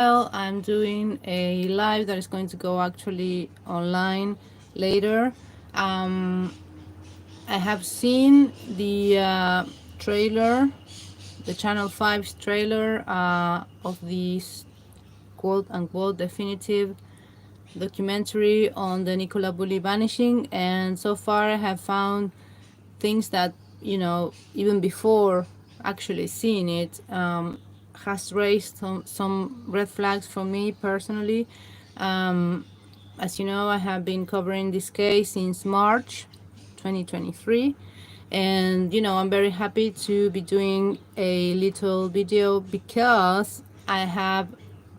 Well, I'm doing a live that is going to go actually online later. Um, I have seen the trailer, the Channel 5's trailer of this quote unquote definitive documentary on the Nicola Bulley vanishing, and so far I have found things that, even before actually seeing it, has raised some red flags for me personally. um, as you know, I have been covering this case since March 2023, and I'm very happy to be doing a little video because I have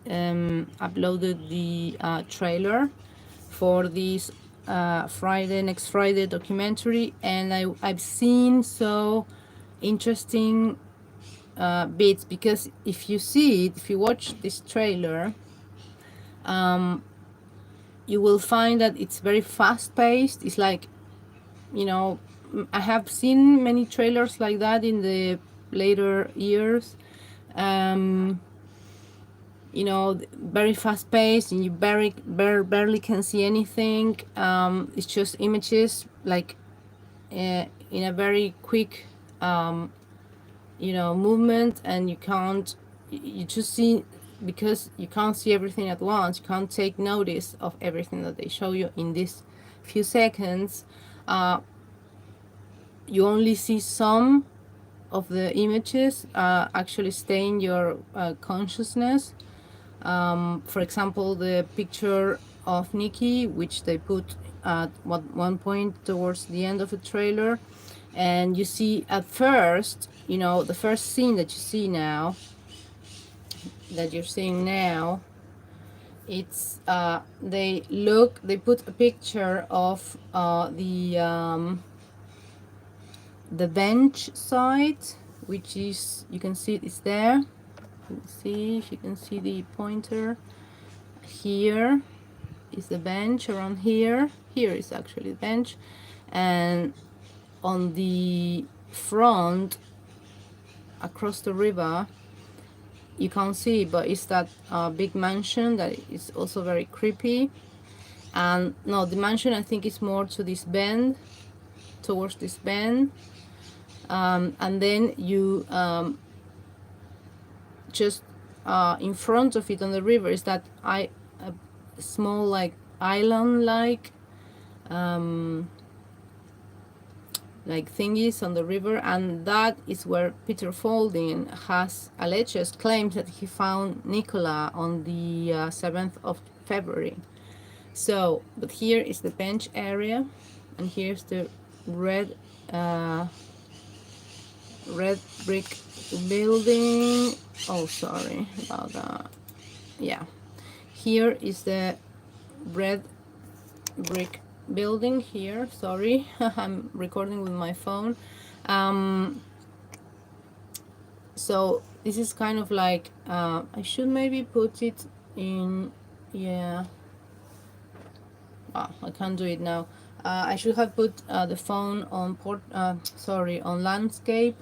uploaded the trailer for this next Friday documentary, and I've seen so interesting bits, because if you see it, if you watch this trailer, you will find that it's very fast paced. It's like, I have seen many trailers like that in the later years. Um, very fast paced, and you barely can see anything. It's just images, like in a very quick movement, and you just see, because you can't see everything at once, you can't take notice of everything that they show you in this few seconds. You only see some of the images actually stay in your consciousness. For example, the picture of Nikki, which they put at one point towards the end of the trailer, and you see at first, the first scene that you see now, that you're seeing now, it's they put a picture of the bench site, which is, you can see it's there. Let's see if you can see the pointer. Here is the bench. Around here is actually the bench, and on the front, across the river, you can't see, but it's that big mansion that is also very creepy. And no, the mansion, I think, is more to this bend, towards this bend. And then you just in front of it on the river is that a small, like, island like thingies on the river, and that is where Peter Falding has alleged claims that he found Nicola on the 7th of February. So, but here is the bench area, and here's the red red brick building. Oh, sorry about that. Yeah, here is the red brick building here. Sorry, I'm recording with my phone. So this is kind of like, I should maybe put it in, yeah. I can't do it now. I should have put the phone on on landscape,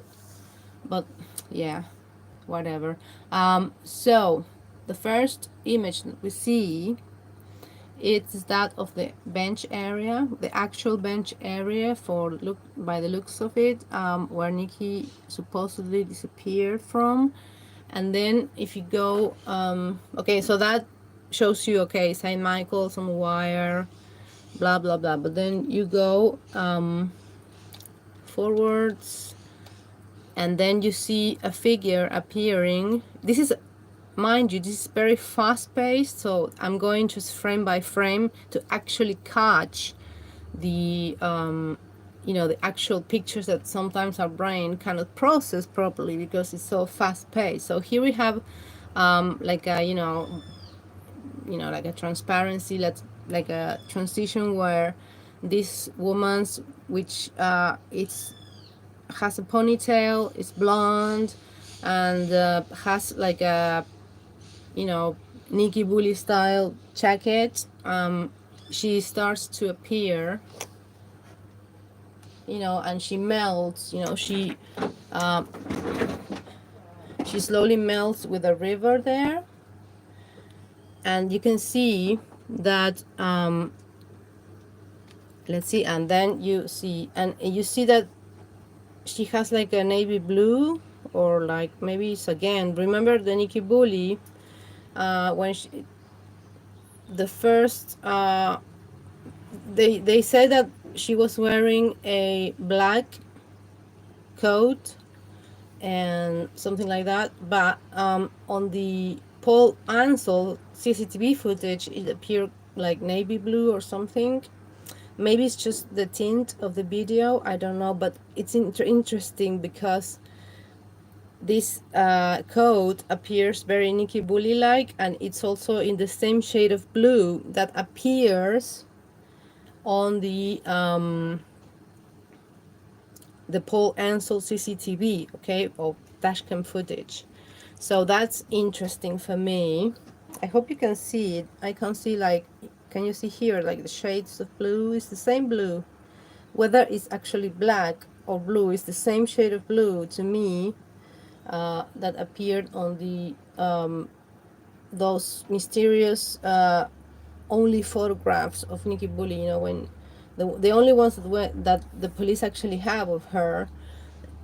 but yeah, whatever. So the first image that we see, it's that of the bench area, the actual bench area, by the looks of it, where Nikki supposedly disappeared from. And then if you go, okay, so that shows you, okay, St. Michael, some wire, blah blah blah. But then you go forwards, and then you see a figure appearing. This is, mind you, this is very fast paced, so I'm going just frame by frame to actually catch the the actual pictures that sometimes our brain cannot process properly because it's so fast paced. So here we have like a like a transparency, like a transition where this woman's, which it's has a ponytail, is blonde, and has like a Nikki Bully style jacket. She starts to appear, and she melts. She slowly melts with the river there. and you can see that let's see, and then you see, and you see that she has like a navy blue, or like maybe it's again, remember the Nikki Bulley, when she, the first they say that she was wearing a black coat and something like that, but on the Paul Ansel CCTV footage it appeared like navy blue or something. Maybe it's just the tint of the video, I don't know, but it's interesting because this coat appears very Nikki Bully like, and it's also in the same shade of blue that appears on the Paul Ansel CCTV, okay, or dashcam footage. So that's interesting for me. I hope you can see it. I can see, like, can you see here, like the shades of blue is the same blue. Whether it's actually black or blue, it's the same shade of blue to me that appeared on the those mysterious only photographs of Nikki Bully. You know, when the only ones that the police actually have of her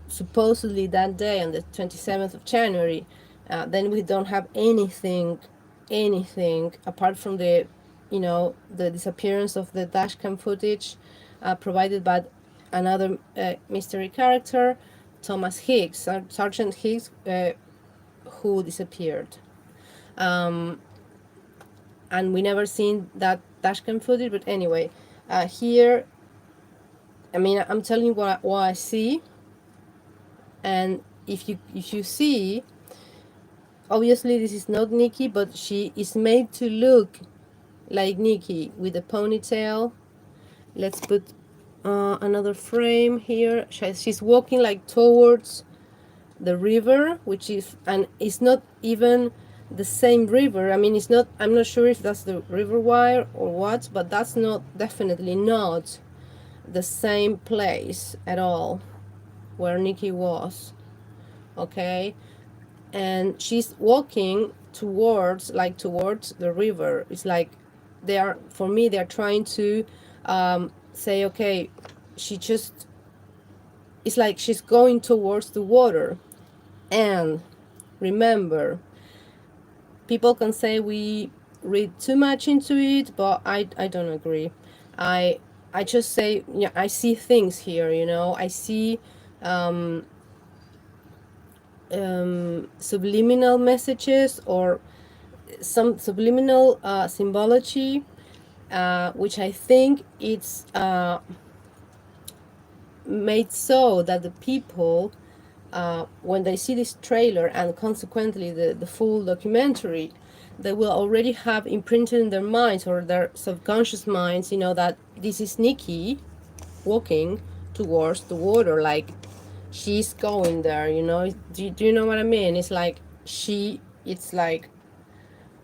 supposedly that day on the 27th of January, then we don't have anything apart from the, you know, the disappearance of the dashcam footage provided by another mystery character, Thomas Higgs, Sergeant Higgs, who disappeared. And we never seen that dashcam footage, but anyway, here, I mean, I'm telling you what I see, and if you see, obviously this is not Nikki, but she is made to look like Nikki with a ponytail. Let's put another frame here. She's walking like towards the river, which is, and it's not even the same river. I mean, it's not, I'm not sure if that's the river wire or what, but that's not, definitely not the same place at all where Nikki was, okay? And she's walking towards, like, towards the river. It's like they are, for me, they're trying to say, okay, she just, it's like she's going towards the water. And remember, people can say we read too much into it, but I don't agree. I just say, yeah, I see things here, you know. I see subliminal messages, or some subliminal symbology, which I think it's made so that the people, when they see this trailer and consequently the full documentary, they will already have imprinted in their minds or their subconscious minds, you know, that this is Nikki walking towards the water, like she's going there, you know. Do you know what I mean? It's like it's like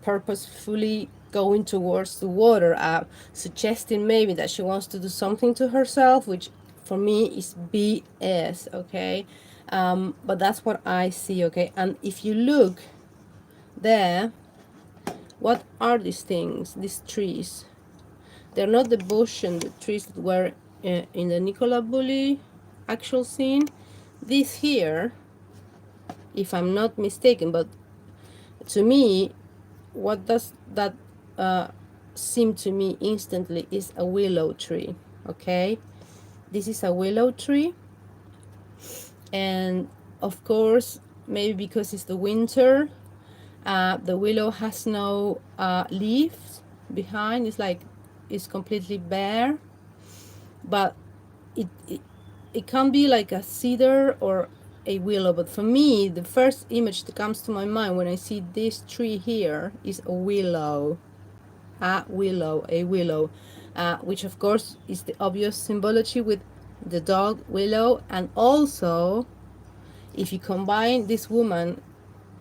purposefully going towards the water, suggesting maybe that she wants to do something to herself, which for me is BS, okay? But that's what I see, okay? And if you look there, what are these things, these trees? They're not the bush and the trees that were in the Nicola Bulley actual scene. This here, if I'm not mistaken, but to me, what does that seem to me instantly is a willow tree, okay? This is a willow tree, and of course, maybe because it's the winter, the willow has no leaves behind. It's like it's completely bare, but it can be like a cedar or a willow. But for me, the first image that comes to my mind when I see this tree here is a willow. A willow, which of course is the obvious symbology with the dog Willow. And also, if you combine this woman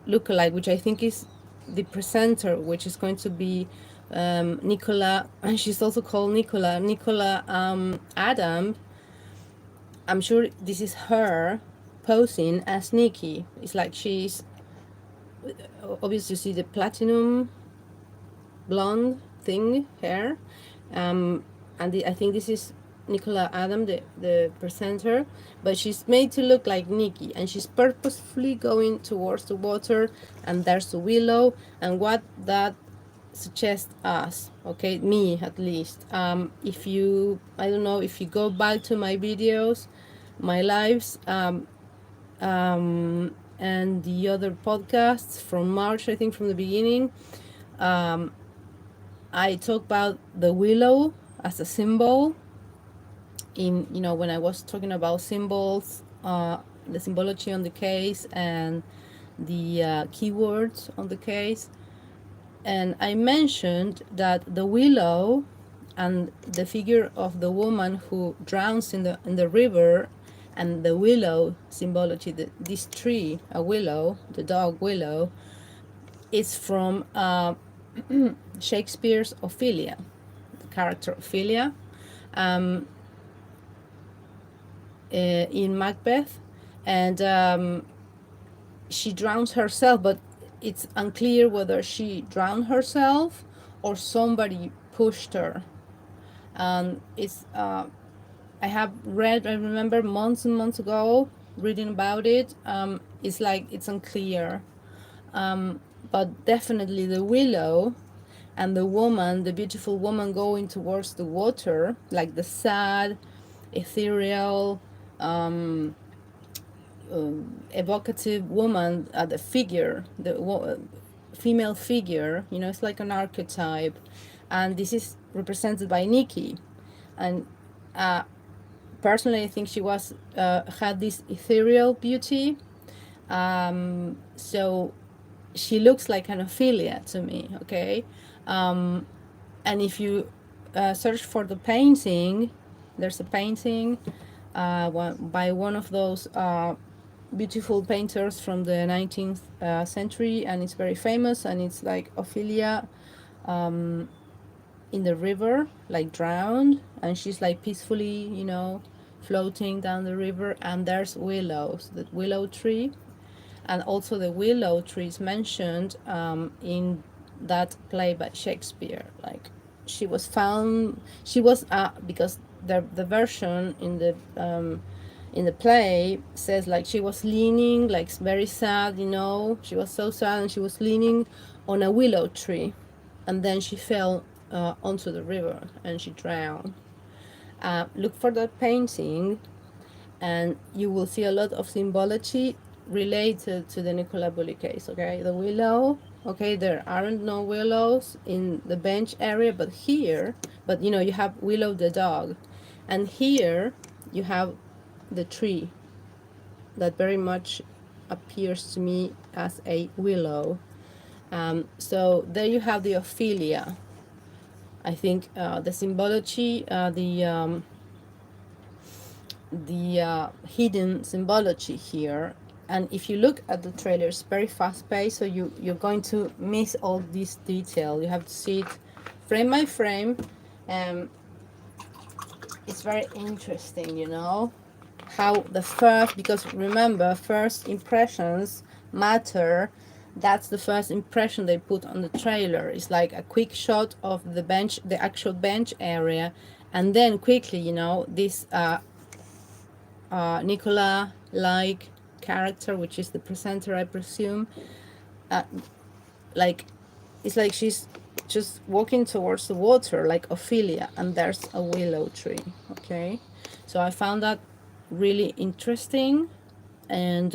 lookalike, which I think is the presenter, which is going to be Nicola, and she's also called Nicola Adam. I'm sure this is her posing as Nikki. It's like she's, obviously you see the platinum blonde thing hair, and I think this is Nicola Adam, the presenter, but she's made to look like Nikki, and she's purposefully going towards the water, and there's the willow, and what that suggests us, okay, me at least. If you, I don't know, if you go back to my videos, my lives, and the other podcasts from March, I think from the beginning, I talk about the willow as a symbol in, you know, when I was talking about symbols, the symbology on the case and the keywords on the case. And I mentioned that the willow and the figure of the woman who drowns in the river, and the willow symbology, this tree, a willow, the dog willow, is from Shakespeare's Ophelia, the character Ophelia, in Macbeth, and she drowns herself, but it's unclear whether she drowned herself or somebody pushed her. And it's I have read, I remember months and months ago reading about it. It's like it's unclear, but definitely the willow and the woman, the beautiful woman going towards the water, like the sad, ethereal, evocative woman, the figure, the female figure, you know, it's like an archetype, and this is represented by Nikki. And personally, I think she was had this ethereal beauty, so she looks like an Ophelia to me, okay. And if you search for the painting, there's a painting by one of those beautiful painters from the 19th century, and it's very famous, and it's like Ophelia in the river, like drowned, and she's like peacefully, you know, floating down the river, and there's willows, the willow tree, and also the willow tree is mentioned in that play by Shakespeare. Like she was found, she was because the version in the play says like she was leaning, like very sad, you know, she was so sad, and she was leaning on a willow tree, and then she fell onto the river and she drowned. Look for that painting, and you will see a lot of symbology related to the Nicola Bulley case, okay? The willow, okay, there aren't no willows in the bench area, but here, but you know, you have Willow the dog, and here you have the tree that very much appears to me as a willow. So there you have the Ophelia. I think the symbology, the hidden symbology here. And if you look at the trailer, it's very fast paced, so you're going to miss all this detail. You have to see it frame by frame. It's very interesting, you know, how the first, because remember, first impressions matter. That's the first impression they put on the trailer. It's like a quick shot of the bench, the actual bench area, and then quickly, you know, this Nicola-like character, which is the presenter, I presume, like it's like she's just walking towards the water like Ophelia, and there's a willow tree, okay. So I found that really interesting, and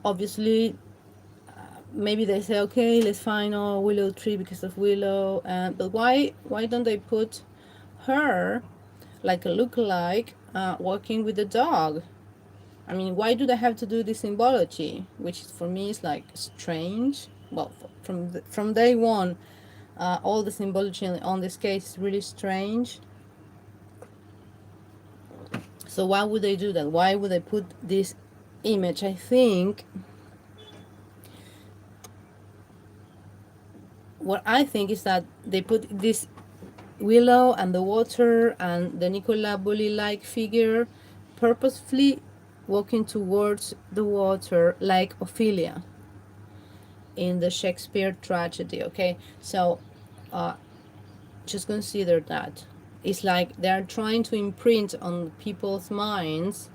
obviously maybe they say, okay, let's find a willow tree because of willow, but why don't they put her like a lookalike walking with the dog? I mean, why do they have to do this symbology, which for me is like strange? Well, from day one, all the symbology on this case is really strange. So why would they do that? Why would they put this image? I think what I think is that they put this willow and the water and the Nicola Bulley-like figure purposefully walking towards the water like Ophelia. in the Shakespeare tragedy. Okay, so just consider that. It's like they're trying to imprint on people's minds,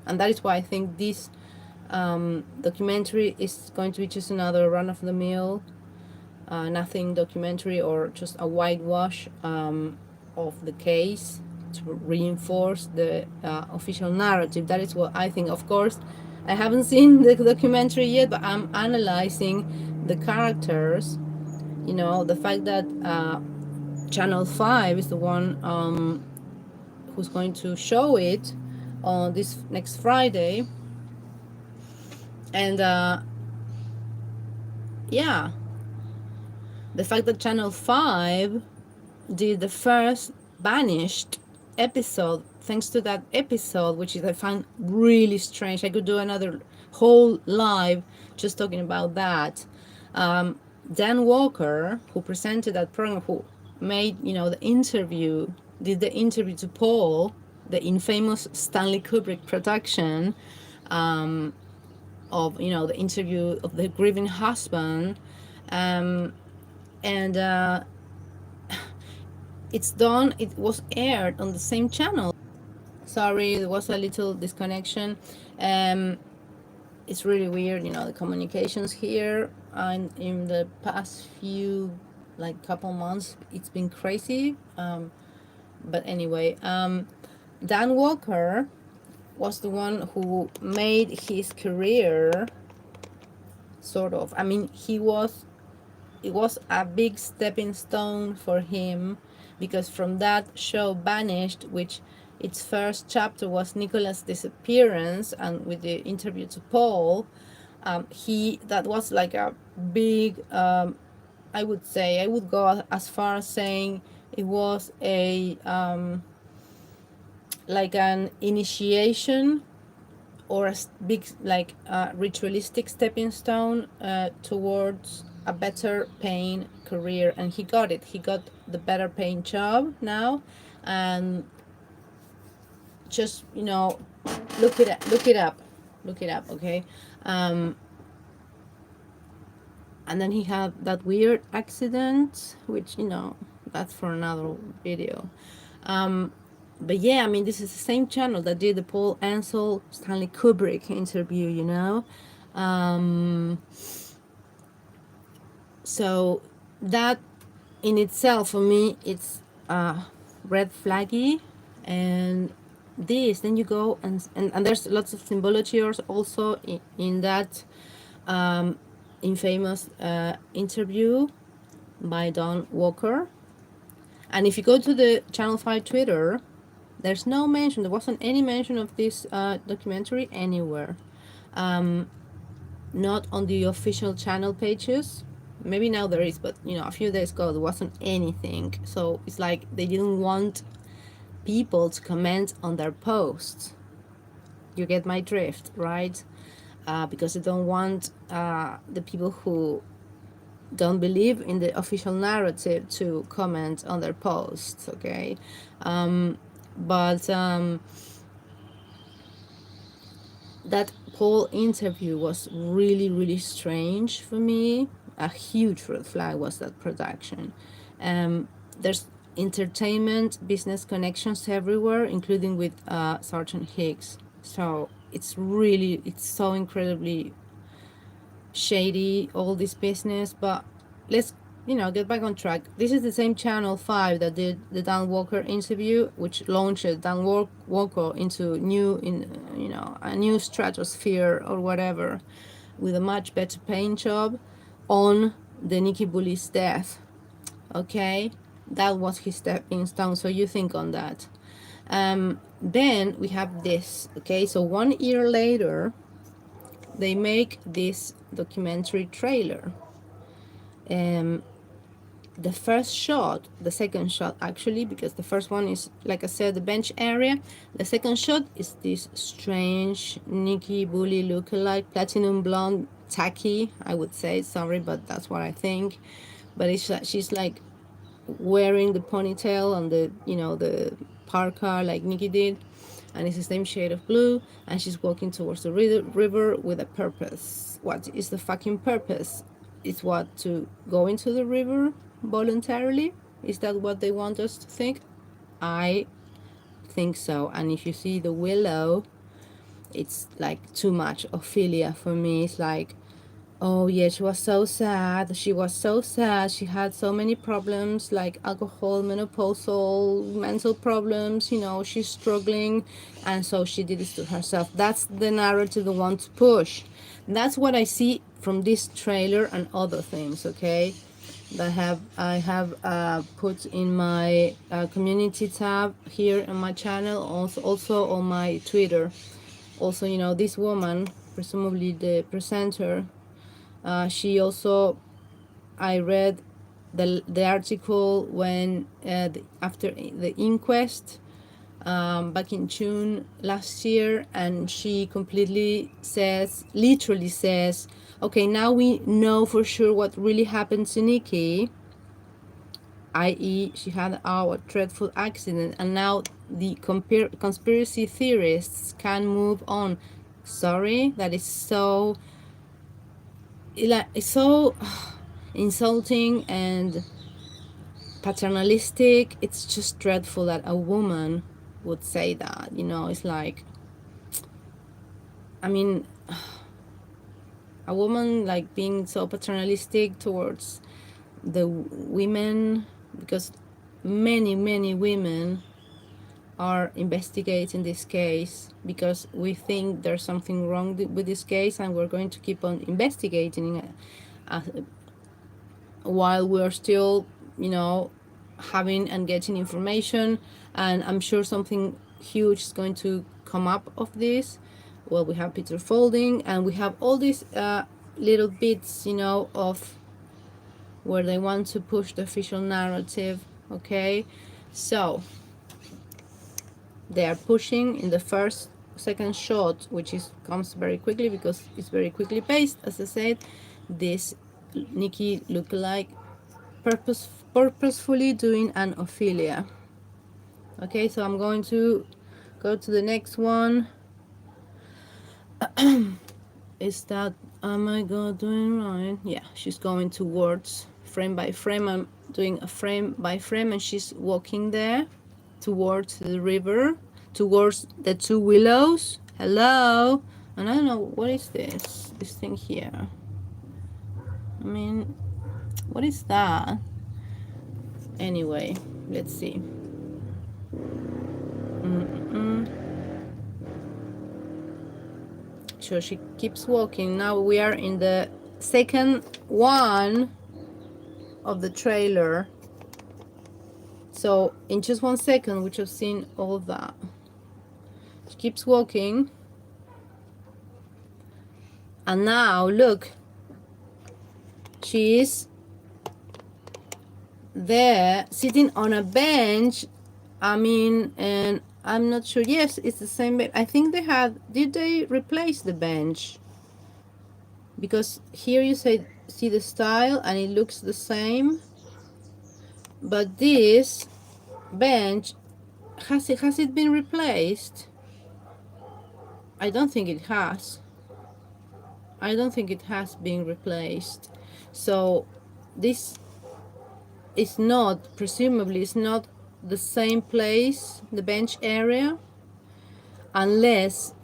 and that is why I think this documentary is going to be just another run-of-the-mill, nothing documentary, or just a whitewash of the case to reinforce the official narrative. That is what I think. Of course, I haven't seen the documentary yet, but I'm analyzing the characters. You know, the fact that Channel 5 is the one who's going to show it on this next Friday. And yeah, the fact that Channel 5 did the first Banished episode, thanks to that episode, which is I found really strange. I could do another whole live just talking about that. Dan Walker, who presented that program, who made, you know, the interview, did the interview to Paul, the infamous Stanley Kubrick production, of, you know, the interview of the grieving husband, and it's done. It was aired on the same channel. Sorry, there was a little disconnection. It's really weird, you know, the communications here. And in the past few, like, couple months, it's been crazy. But anyway, Dan Walker was the one who made his career, sort of. I mean, it was a big stepping stone for him, because from that show Banished, which its first chapter was Nicola's disappearance, and with the interview to Paul, that was like a big, I would say, I would go as far as saying it was a like an initiation, or a big, like, ritualistic stepping stone towards a better paying career. And he got it. He got the better paying job now. And just, you know, look it up, okay. And then he had that weird accident, which, you know, that's for another video. But yeah, I mean, this is the same channel that did the Paul Ansel Stanley Kubrick interview, you know. So that in itself, for me, it's red flaggy. And this, then you go and there's lots of symbology also in that infamous interview by Don Walker. And if you go to the Channel 5 Twitter, there's no mention, there wasn't any mention of this documentary anywhere. Not on the official channel pages. Maybe now there is, but, you know, a few days ago there wasn't anything. So it's like they didn't want people to comment on their posts. You get my drift, right? Because they don't want the people who don't believe in the official narrative to comment on their posts, okay? But that Paul interview was really, really strange for me. A huge red flag was that production. There's entertainment, business connections everywhere, including with Sergeant Higgs. So it's so incredibly shady, all this business. But let's, you know, get back on track. This is the same Channel 5 that did the Dan Walker interview, which launched Dan Walker into a new stratosphere or whatever, with a much better paying job on the Nikki Bulley's death. Okay, that was his stepping stone. So you think on that. Then we have this. Okay, so 1 year later, they make this documentary trailer. The first shot, the second shot actually, because the first one is, like I said, the bench area. The second shot is this strange Nikki Bulley lookalike, platinum blonde, tacky, I would say. Sorry, but that's what I think. But it's like she's like wearing the ponytail and the, you know, the parka like Nikki did, and it's the same shade of blue, and she's walking towards the river with a purpose. What is the fucking purpose? is what, to go into the river voluntarily? Is that what they want us to think? I think so. And if you see the willow, it's like too much Ophelia for me. It's like, oh yeah, she was so sad. She was so sad. She had so many problems like alcohol, menopausal, mental problems. You know, she's struggling, and so she did this to herself. That's the narrative they want to push. That's what I see from this trailer and other things. Okay, that I have put in my community tab here on my channel, also on my Twitter. Also, you know, this woman, presumably the presenter, she also, I read the article when after the inquest back in June last year, and she completely says, literally says, okay, now we know for sure what really happened to Nikki, i.e. she had our dreadful accident, and now the conspiracy theorists can move on. Sorry, that is so, it's so insulting and paternalistic. It's just dreadful that a woman would say that, you know. It's like, I mean, a woman like being so paternalistic towards the women, because many women are investigating this case because we think there's something wrong with this case, and we're going to keep on investigating it while we're still, you know, having and getting information. And I'm sure something huge is going to come up of this. Well, we have Peter Folding, and we have all these little bits, you know, of where they want to push the official narrative. Okay, so they are pushing in the second shot, which is comes very quickly because it's very quickly paced, as I said, this Nikki lookalike purposefully doing an Ophelia. Okay, so I'm going to go to the next one. Is that, am I doing right? Yeah, she's going towards frame by frame. I'm doing a frame by frame, and she's walking there towards the river, towards the two willows. Hello. And I don't know, what is this thing here? I mean, what is that? Anyway, let's see. So she keeps walking. Now we are in the second one of the trailer. So in just 1 second, we just seen all of that. She keeps walking. And now look, she is there sitting on a bench. I mean, and I'm not sure. Yes, it's the same bench. I think they had, did they replace the bench? Because here you see the style and it looks the same, but this bench, has it been replaced? I don't think it has. I don't think it has been replaced. So this is not, presumably it's not the same place, the bench area, unless,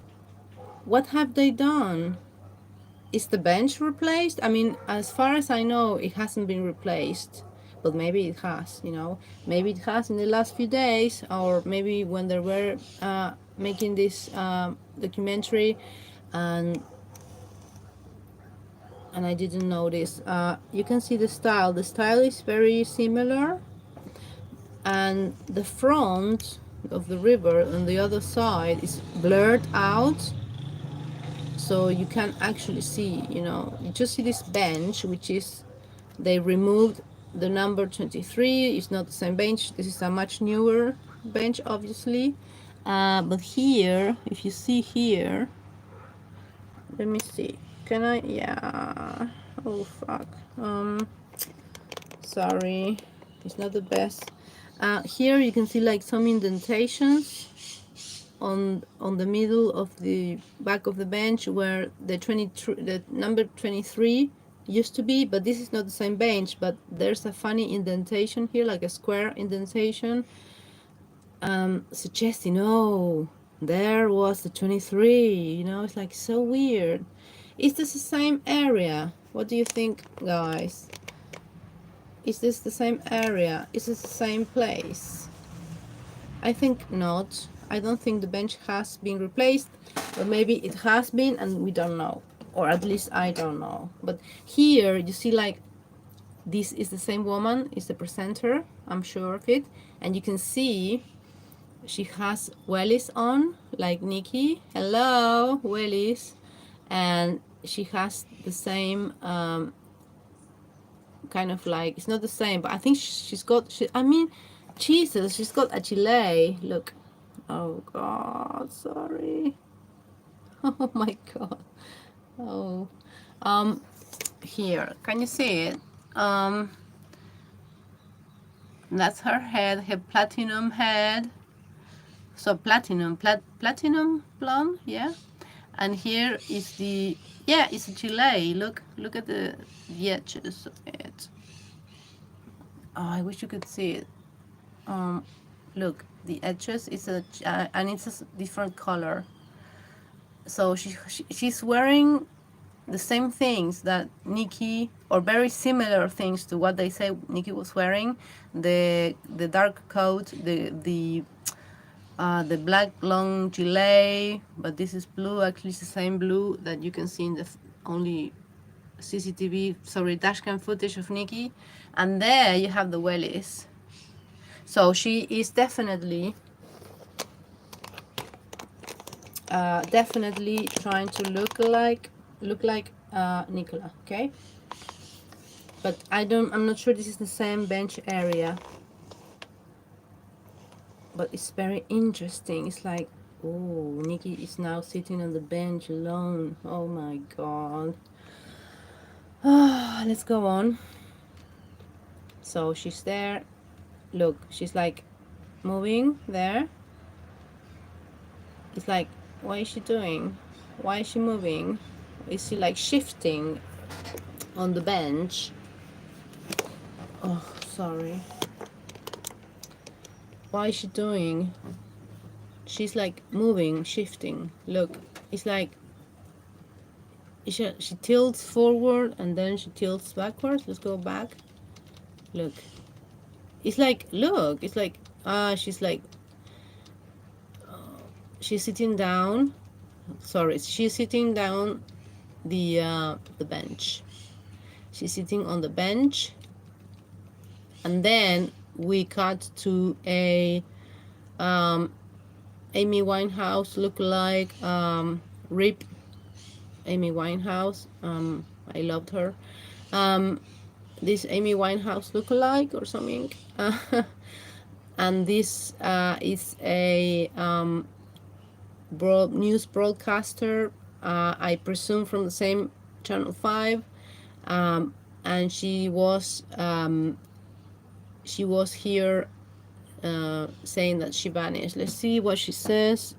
what have they done? Is the bench replaced? I mean, as far as I know, it hasn't been replaced, but maybe it has, you know. Maybe it has in the last few days, or maybe when they were making this documentary, and I didn't notice. You can see the style. The style is very similar, and the front of the river on the other side is blurred out, so you can actually see, you know, you just see this bench, which is, they removed the number 23. It's not the same bench. This is a much newer bench, obviously. But here, if you see here, let me see. Can I? Yeah. Oh fuck. Sorry, it's not the best. Here you can see like some indentations on the middle of the back of the bench where the number 23 used to be, but this is not the same bench, but there's a funny indentation here, like a square indentation, suggesting, oh, there was the 23, you know, it's like so weird. Is this the same area? What do you think, guys? Is this the same area? Is this the same place? I think not. I don't think the bench has been replaced, but maybe it has been and we don't know, or at least I don't know. But here you see, like, this is the same woman, is the presenter, I'm sure of it, and you can see she has wellies on, like Nikki. Hello, wellies. And she has the same kind of, like, it's not the same, but I think she's got, I mean, Jesus, she's got a gilet. Look. Oh God, sorry. Oh my God. Oh. Here, can you see it? That's her head, her platinum head. So platinum blonde, yeah. And here is the, yeah, it's a gilet. Look at the edges of it. Oh, I wish you could see it. Look, the edges is and it's a different color. So she's wearing the same things that Nikki, or very similar things to what they say Nikki was wearing. The dark coat, the black long gilet, but this is blue. Actually, it's the same blue that you can see in the only dashcam footage of Nikki. And there you have the wellies. So she is definitely trying to look like Nicola, okay? But I'm not sure this is the same bench area. But it's very interesting. It's like, oh, Nikki is now sitting on the bench alone. Oh my God. Let's go on. So she's there. Look, she's like moving there. It's like, what is she doing? Why is she moving? Is she like shifting on the bench? Oh, sorry. Why is she doing? She's like moving, shifting. Look, it's like she tilts forward and then she tilts backwards. Let's go back. Look, it's like, look, it's like, she's like, she's sitting down. Sorry, she's sitting down the bench. She's sitting on the bench, and then we cut to a Amy Winehouse look-alike, Rip Amy Winehouse. I loved her. This Amy Winehouse look-alike or something. And this is a news broadcaster, I presume from the same Channel 5, and she was here saying that she vanished. Let's see what she says.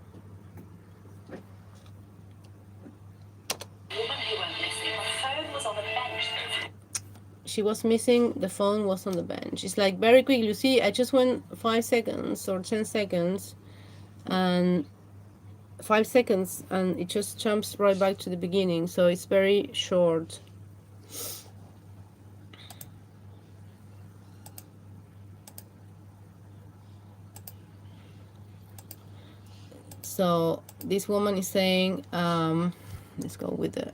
She was missing, the phone was on the bench. It's like very quick. You see, I just went 5 seconds or 10 seconds, and 5 seconds, and it just jumps right back to the beginning. So it's very short. So this woman is saying, let's go with the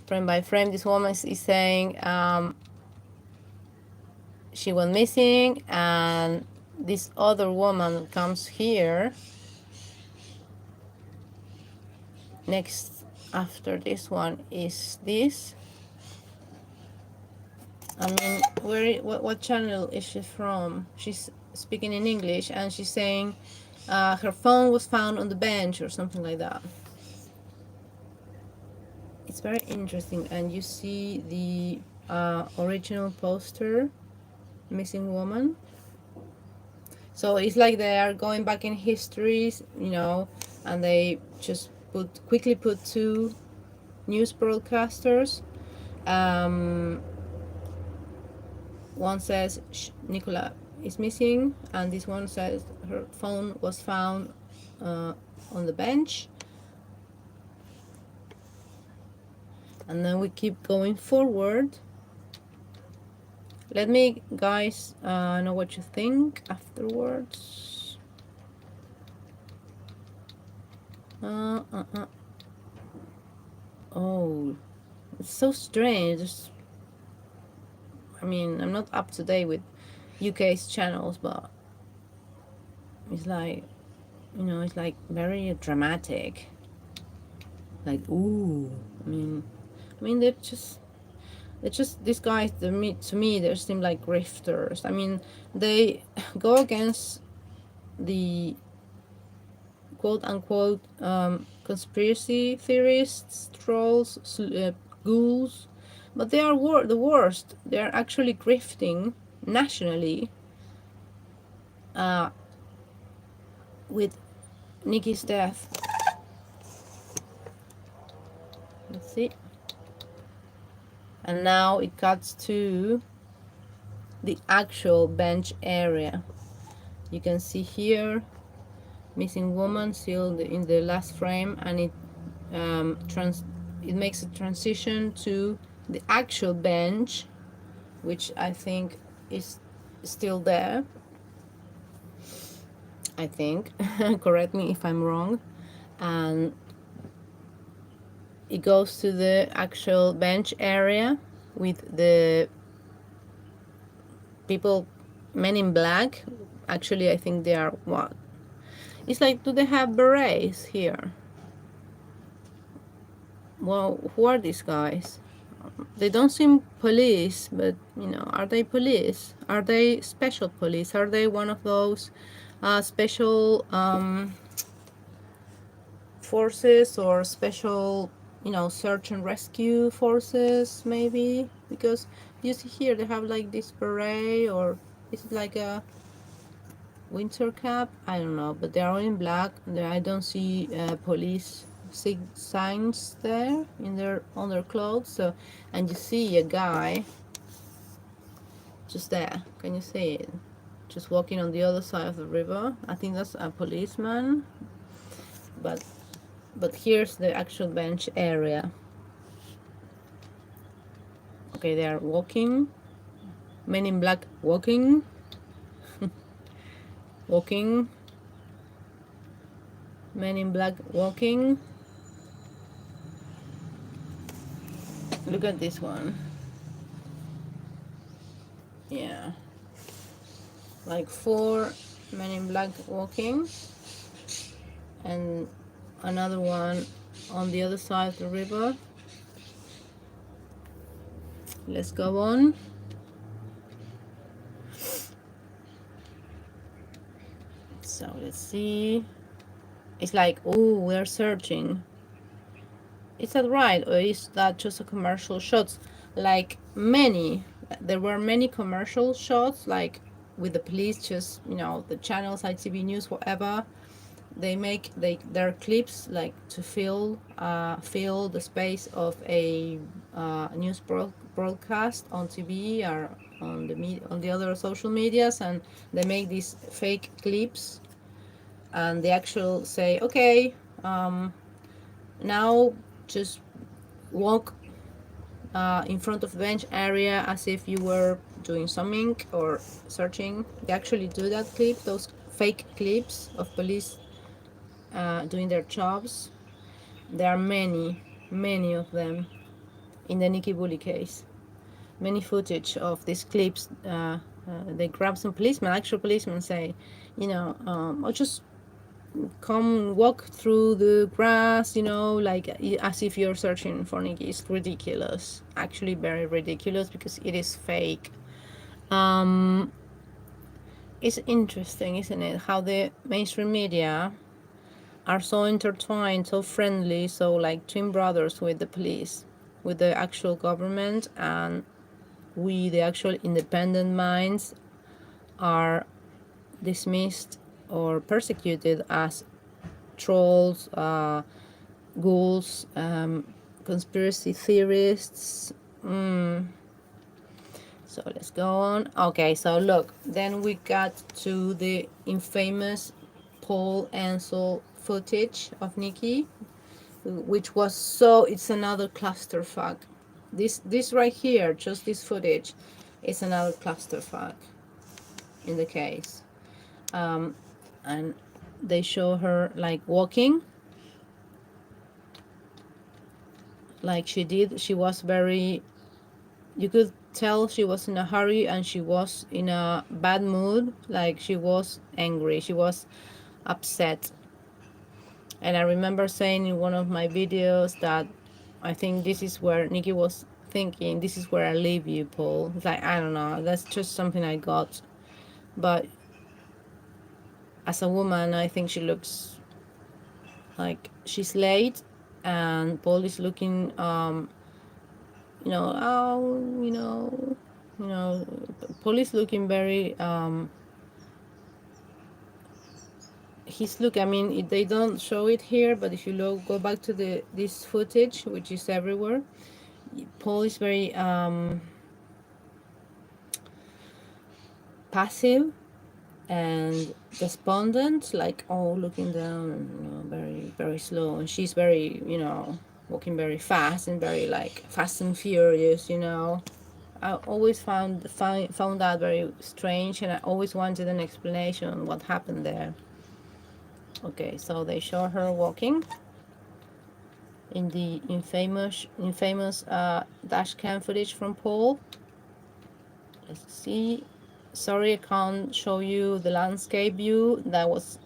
frame by frame. This woman is saying she went missing, and this other woman comes here next. After this one is this. I mean, what channel is she from? She's speaking in English, and she's saying her phone was found on the bench or something like that. It's very interesting. And you see the original poster, missing woman. So it's like they are going back in histories, you know, and they just quickly put two news broadcasters. Um, one says Nicola is missing, and this one says her phone was found on the bench. And then we keep going forward. Let me, guys, know what you think afterwards. Oh, it's so strange. I mean, I'm not up to date with UK's channels, but it's like, you know, it's like very dramatic. Like, ooh, I mean, they're just these guys. To me, they seem like grifters. I mean, they go against the quote unquote conspiracy theorists, trolls, ghouls, but they are the worst. They are actually grifting nationally with Nikki's death. Let's see. And now it cuts to the actual bench area. You can see here missing woman still in the last frame, and it makes a transition to the actual bench, which I think is still there. I think correct me if I'm wrong. And it goes to the actual bench area with the people, men in black. Actually, I think they are what? It's like, do they have berets here? Well, who are these guys? They don't seem police, but you know, are they police? Are they special police? Are they one of those special forces, or special, you know, search and rescue forces, maybe? Because you see here they have like this beret, or is it like a winter cap? I don't know, but they are all in black. I don't see police signs there on their clothes. So, and you see a guy just there. Can you see it? Just walking on the other side of the river. I think that's a policeman. But here's the actual bench area. Okay, they are walking. Men in black walking. Walking. Men in black walking. Look at this one. Yeah. Like 4 men in black walking. And another one on the other side of the river. Let's go on. So let's see. It's like, oh, we're searching. Is that right, or is that just a commercial shots? Like there were many commercial shots, like with the police, just, you know, the channels, ITV News, whatever. They make their clips like to fill the space of a news broadcast on TV or on the other social medias, and they make these fake clips, and they actually say, okay, now just walk in front of the bench area as if you were doing something or searching. They actually do that clip, those fake clips of police doing their jobs. There are many of them in the Nicky Bulley case. Many footage of these clips. They grab some policemen, actual policemen, say, you know, or just come walk through the grass, you know, like as if you're searching for Nicky. It's ridiculous, actually very ridiculous, because it is fake. It's interesting, isn't it, how the mainstream media are so intertwined, so friendly, so like twin brothers with the police, with the actual government, and we, the actual independent minds, are dismissed or persecuted as trolls, ghouls, conspiracy theorists, So let's go on. Okay, so look, then we got to the infamous Paul Ansel footage of Nikki, which was so, it's another clusterfuck. This right here, just this footage, is another clusterfuck in the case. And they show her like walking, like she was very, you could tell she was in a hurry and she was in a bad mood, like she was angry, she was upset. And I remember saying in one of my videos that I think this is where Nikki was thinking, this is where I leave you, Paul. It's like, I don't know, that's just something I got. But as a woman, I think she looks like she's late, and Paul is looking, oh, you know, Paul is looking very, he's look, I mean, they don't show it here, but if you look, go back to this footage, which is everywhere, Paul is very passive and despondent, like, oh, looking down, very, very slow. And she's very, walking very fast and very, like, fast and furious, I always found that very strange, and I always wanted an explanation on what happened there. Okay, so they show her walking in the infamous dash cam footage from Paul. Let's see. Sorry, I can't show you the landscape view. That was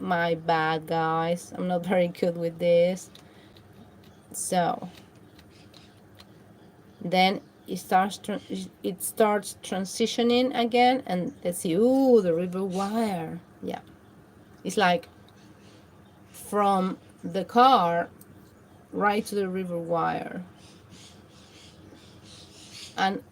my bad, guys. I'm not very good with this. So then it starts transitioning again, and let's see. Ooh, the river wire. Yeah, it's like from the car right to the river wire. And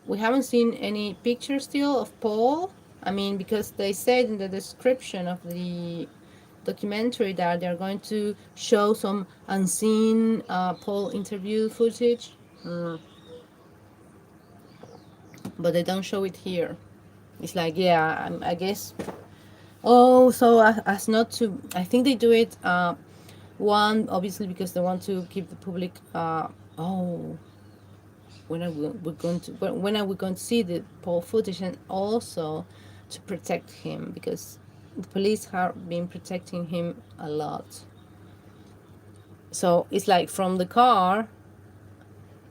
we haven't seen any picture still of Paul. I mean, because they said in the description of the documentary that they're going to show some unseen Paul interview footage, but they don't show it here. It's like, yeah, I guess. Oh, so as not to, I think they do it. One, obviously, because they want to keep the public. Oh, when are we going to see the Paul footage, and also to protect him, because the police have been protecting him a lot. So it's like from the car,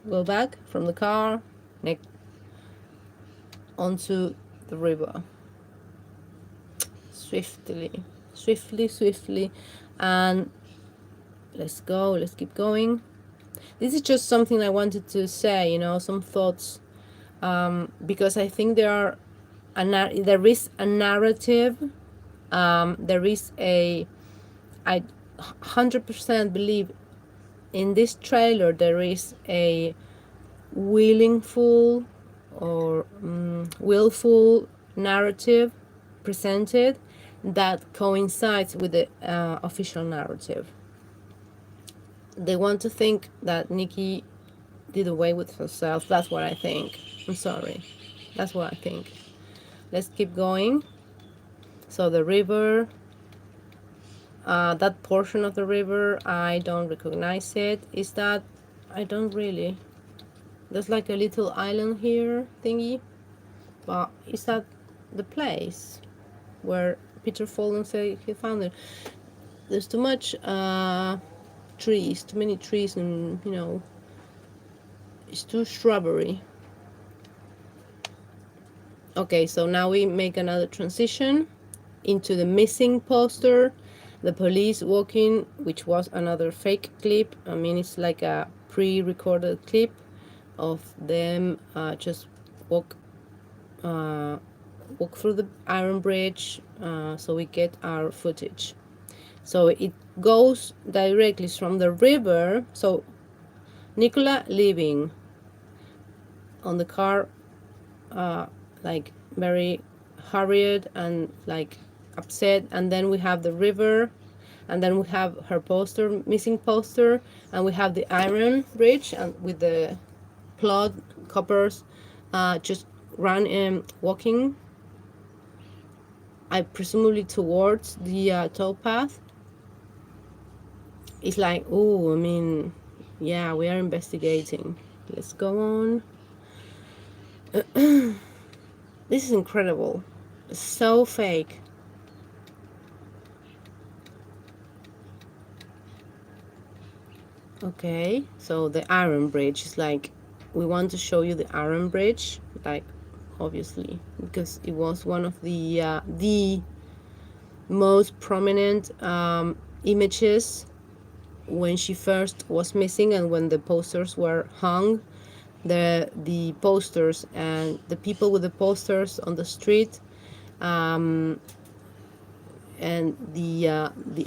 go back from the car, next onto the river, swiftly, and let's keep going. This is just something I wanted to say, some thoughts, because I think there is a narrative, there is I 100% believe in this trailer there is a willful narrative presented that coincides with the official narrative. They want to think that Nikki did away with herself. That's what I think. I'm sorry. That's what I think. Let's keep going. So the river, that portion of the river, I don't recognize it. Is that, I don't really. There's like a little island here thingy. But is that the place where Peter Folden said he found it? There's too much trees, too many trees, and it's too shrubbery. Okay, so now we make another transition into the missing poster, the police walking, which was another fake clip. I mean, it's like a pre-recorded clip of them just walk through the iron bridge, so we get our footage. So it goes directly from the river. So Nicola leaving on the car, like very hurried and like upset, and then we have the river, and then we have her poster, missing poster, and we have the iron bridge and with the plot coppers just run walking, I presumably towards the towpath. It's like, oh, I mean, yeah, we are investigating. Let's go on. This is incredible. It's so fake. Okay, so the iron bridge is like, we want to show you the iron bridge, like, obviously, because it was one of the most prominent images when she first was missing and when the posters were hung. The posters and the people with the posters on the street, and the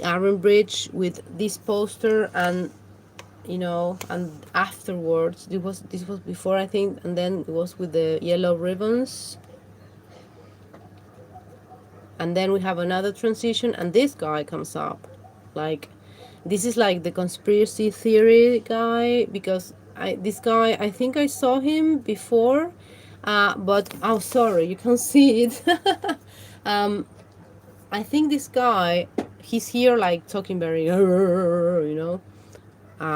iron bridge with this poster, and and afterwards, this was before, I think, and then it was with the yellow ribbons, and then we have another transition, and this guy comes up. Like, this is like the conspiracy theory guy, because this guy, I think I saw him before, but oh, sorry, you can't see it. I think this guy, he's here like talking very,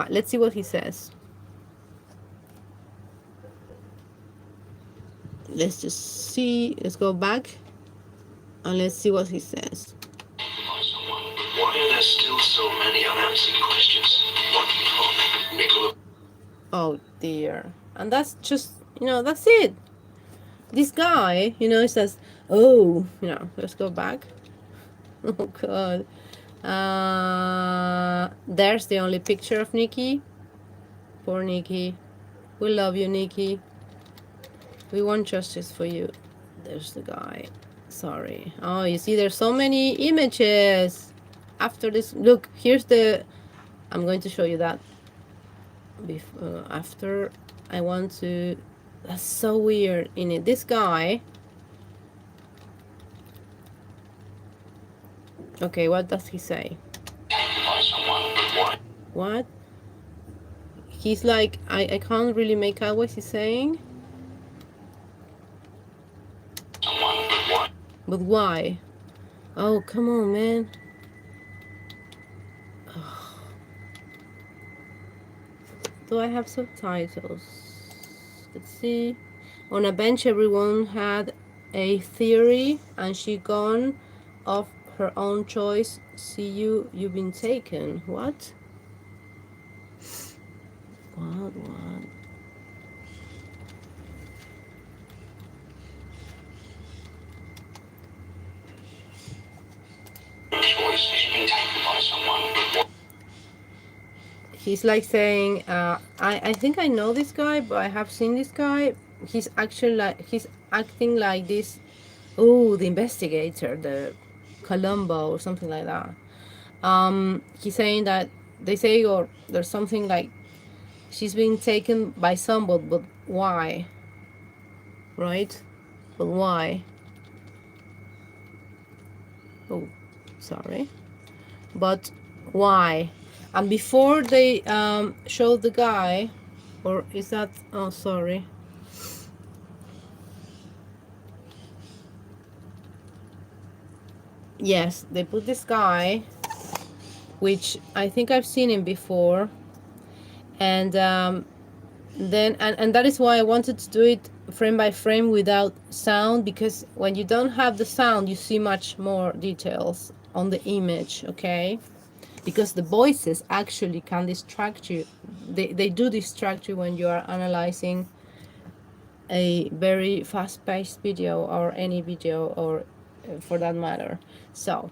let's see what he says. Let's just see. Let's go back and let's see what he says. Why are there still so many unanswered questions? What from Nicola? Oh dear. And that's just, that's it. This guy, says, oh, let's go back. Oh god. There's the only picture of Nikki. Poor Nikki. We love you, Nikki. We want justice for you. There's the guy. Sorry. Oh, you see, there's so many images. After this, look, here's the... I'm going to show you that. After, I want to... That's so weird in it. This guy... Okay, what does he say? What? He's like, I can't really make out what he's saying. But why? Oh, come on, man. Oh. Do I have subtitles? Let's see. On a bench, everyone had a theory, and she gone of her own choice. See you, you've been taken. What? What? He's like saying, I think I know this guy, but I have seen this guy. He's actually like, he's acting like this. Oh, the investigator, the Columbo or something like that. He's saying that they say, or there's something like she's being taken by somebody, but why? Right? But why? Oh, sorry. But why? And before they show the guy, or is that... Oh, sorry. Yes, they put this guy, which I think I've seen him before, and then and that is why I wanted to do it frame by frame without sound, because when you don't have the sound, you see much more details on the image, okay? Because the voices actually can distract you. They do distract you when you are analyzing a very fast-paced video, or any video, or for that matter. So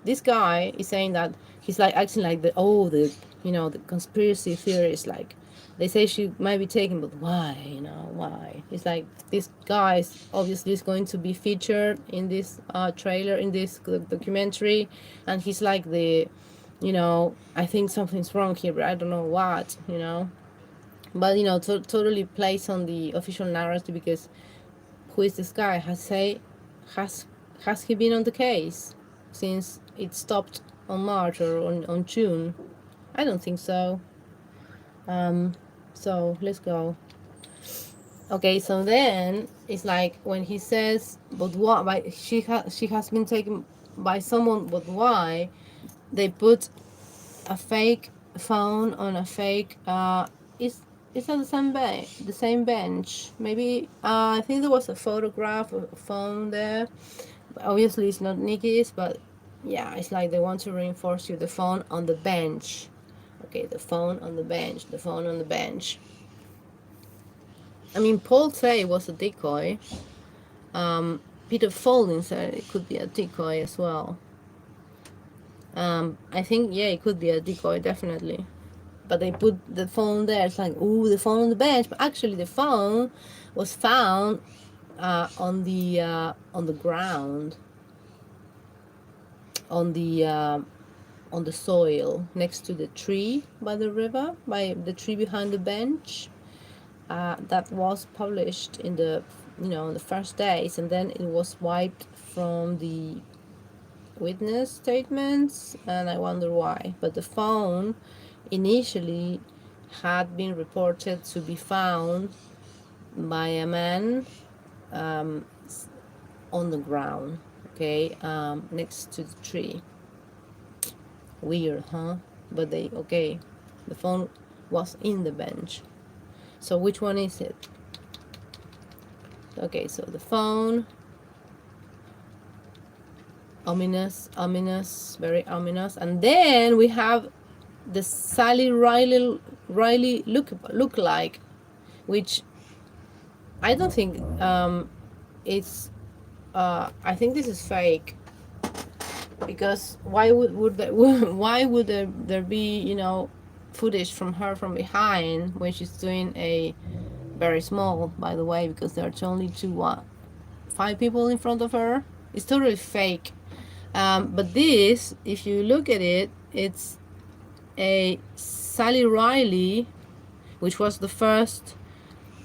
this guy is saying that he's like acting like the the conspiracy theories, like they say she might be taken, but why? Why? It's like this guy obviously is going to be featured in this trailer, in this documentary, and he's like the I think something's wrong here, but I don't know what, but totally plays on the official narrative, because who is this guy? Has he been on the case since it stopped on March or on June. I don't think so. So let's go. Okay, so then it's like when he says, "But why?" She has been taken by someone, but why? They put a fake phone on a fake. It's on the same bench. Maybe I think there was a photograph of a phone there. Obviously, it's not Nikki's, but yeah, it's like they want to reinforce you. The phone on the bench. Okay, the phone on the bench. The phone on the bench. I mean, Paul said it was a decoy. Peter Folding said it could be a decoy as well. I think, yeah, it could be a decoy, definitely. But they put the phone there. It's like, ooh, the phone on the bench. But actually, the phone was found on the ground, on the soil next to the tree by the river, by the tree behind the bench. That was published in the the first days, and then it was wiped from the witness statements, and I wonder why. But the phone initially had been reported to be found by a man on the ground, okay, next to the tree. Weird, huh? But the phone was in the bench. So which one is it? Okay, so the phone, ominous, very ominous. And then we have the Sally Riley look like, which I don't think it's. I think this is fake, because why would there be footage from her from behind when she's doing a very small, by the way, because there's only five people in front of her. It's totally fake. But this, if you look at it, it's a Sally Riley, which was the first